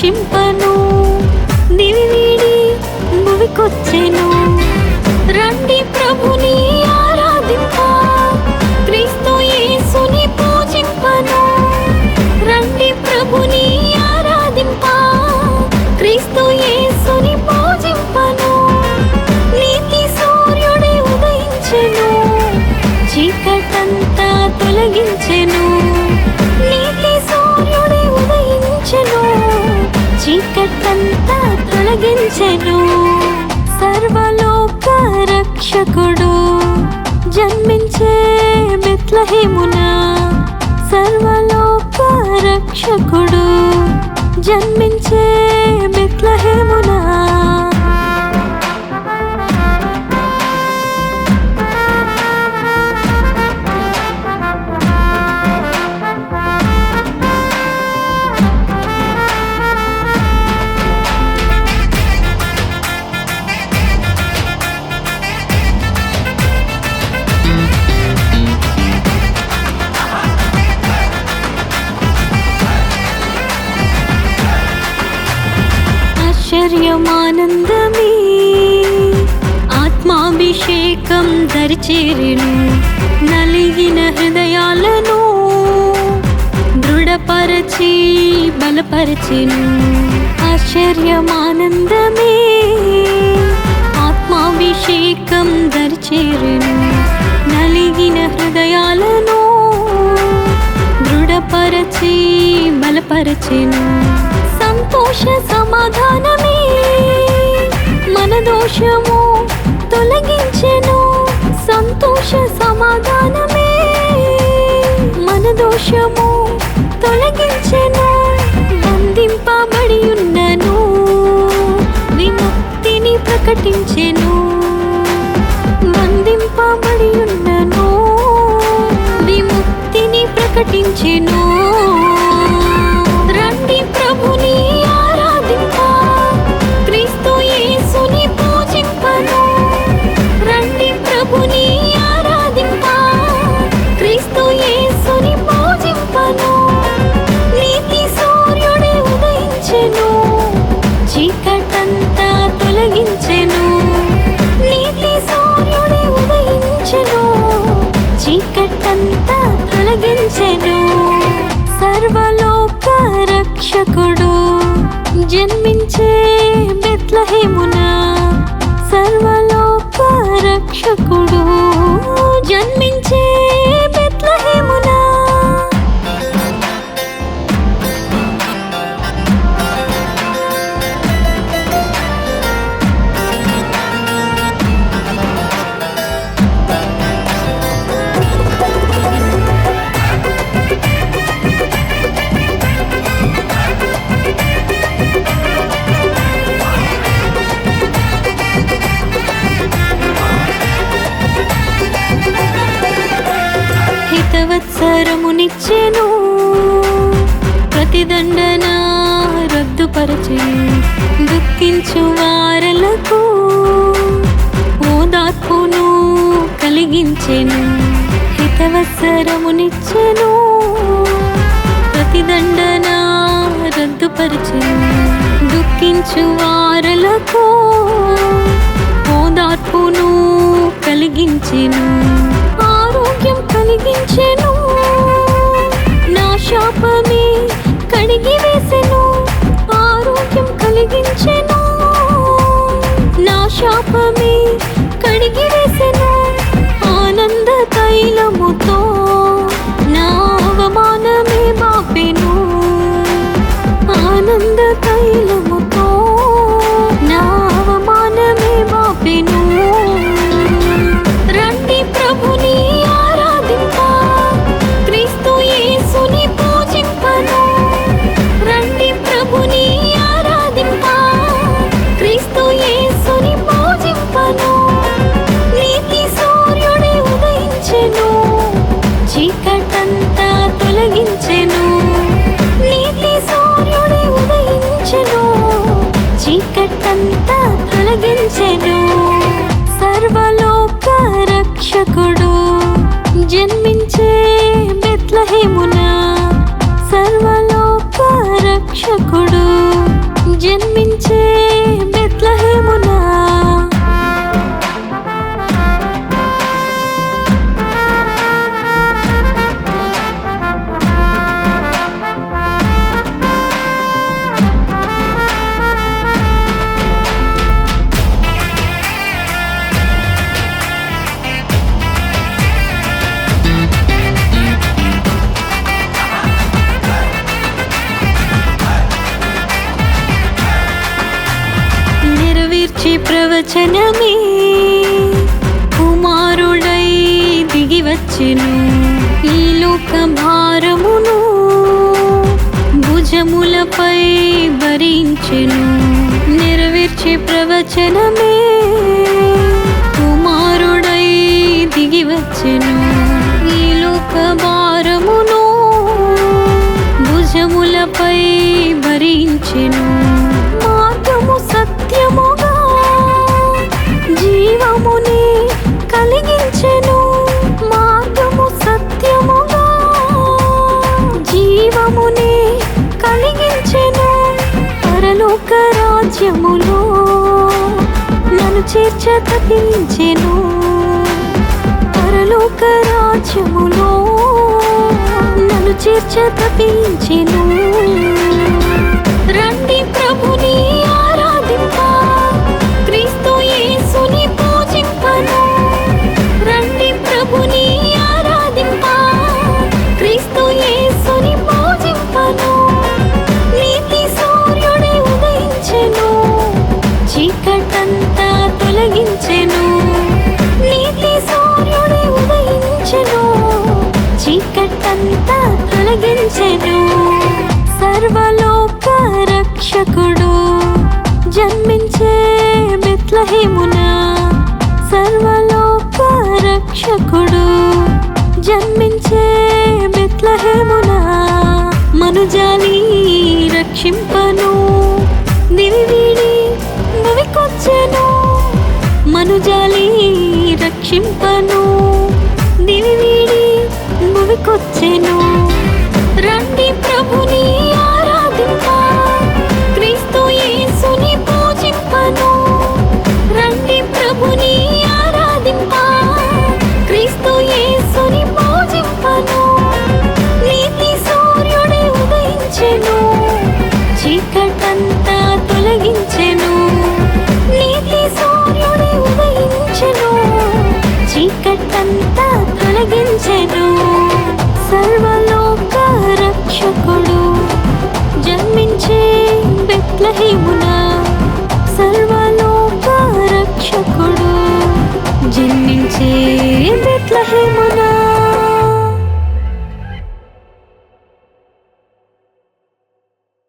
పోషింపను. దివి వీడి భువికొచ్చెను. రండి ప్రభుని ఆరాధింప, క్రీస్తు యేసుని పూజింపను. రండి ప్రభుని ఆరాధింప, క్రీస్తు యేసుని పూజింపను. నీతి సూర్యుడే ఉదయించెను, చీకటంతా తొలగించెను. నీతి సూర్యుడే ఉదయించెను, చీకటంతా తొలగించెను. సర్వలోక రక్షకుడు జన్మించే బెత్లెహేమున. సర్వలోక రక్షకుడు జన్మించే బెత్లెహేమున. ఆశ్చర్యమానందమే ఆత్మాభిషేకం దరిచేరెను. నలిగిన హృదయాలను దృఢపరచి బలపరచెను. ఆశ్చర్యమానందమే ఆత్మాభిషేకం దరిచేరెను. నలిగిన హృదయాలను దృఢపరచి బలపరచెను. సంతోష సమాధానమే మన దోషము తొలగించెను. సంతోష సమాధానమే మన దోషము తొలగించెను. బంధింపబడి ఉన్నను, విముక్తిని ప్రకటించెను. బంధింపబడి ఉన్నను, విముక్తిని ప్రకటించెను. రండి ప్రభుని ఆరాధింప, క్రీస్తు యేసుని పూజింపను. రండి ప్రభుని ఆరాధింప, క్రీస్తు యేసుని పూజింపను. నీతి సూర్యుడే ఉదయించెను, చీకటంతా తొలగించెను. నీతి సూర్యుడే ఉదయించెను, చీకటంతా తొలగించెను. సర్వలోక రక్షకుడు జన్మించే బెత్లెహేమున. సర్వలోక రక్షకుడు జన్మించే బెత్లెహేమున. హితవత్సరమునిచ్చెను, ప్రతిదండన రద్దుపరచెను. దుఃఖించు వారలకు ఓదార్పును కలిగించెను. హితవత్సరమునిచ్చెను, ప్రతిదండన రద్దుపరచెను. దుఃఖించు వారలకు ఓదార్పును కలిగించెను. ఆరోగ్యం కలిగించెను, నా శాపమే కడిగి వేసెను. ఆరోగ్యం కలిగించెను, నా శాపమే కడిగి వేసెను. ఆనంద తైలముతో నా అవమానమే బాపెను. ఆనంద తైలముతో నా అవమానమే బాపెను. రండి ప్రభుని ఆరాధింప, క్రీస్తు యేసుని పూజింప. వచ్చెను. ఈ లోక భారమును భుజములపై భరించెను. నెరవేర్చే ప్రవచనమే కుమారుడై దిగి వచ్చెను. ఈ లోక భారమును భుజములపై భరించెను. మార్గము సత్యముగా జీవముని కలిగించెను. మార్గము సత్యముగా జీవముని కలిగించెను. పరలోక రాజ్యములో నన్ను చేర్చ తప్పించెను. పరలోక రాజ్యములో నన్ను చేర్చ తప్పించెను. రండి ప్రభుని ఆరాధింప, క్రీస్తు యేసుని పూజింపను. రండి ప్రభుని ఆరాధింప, క్రీస్తు యేసుని పూజింపను. నీతి సూర్యుడే ఉదయించెను, చీకటంతా తొలగించెను. నీతి సూర్యుడే ఉదయించెను, చీకటంతా తొలగించెను. సర్వలోక రక్షకుడు జన్మించే బెత్లెహేమున. సర్వలోక రక్షకుడు జన్మించే బెత్లెహేమున. మనుజాలి రక్షింపను, దివి వీడి భువికొచ్చెను. మనుజాలి రక్షింపను, దివి వీడి భువికొచ్చెను. రండి ప్రభుని ఆరాధింప, క్రీస్తు యేసుని పూజింపను. రండి ప్రభుని ఆరాధింప, క్రీస్తు యేసుని పూజింపను. నీతి సూర్యుడే ఉదయించెను, చీకటంతా తొలగించెను. నీతి సూర్యుడే ఉదయించెను, చీకటంతా తొలగించెను. సర్వలోక రక్షకుడు జన్మించే బెత్లెహేమున. సర్వలోక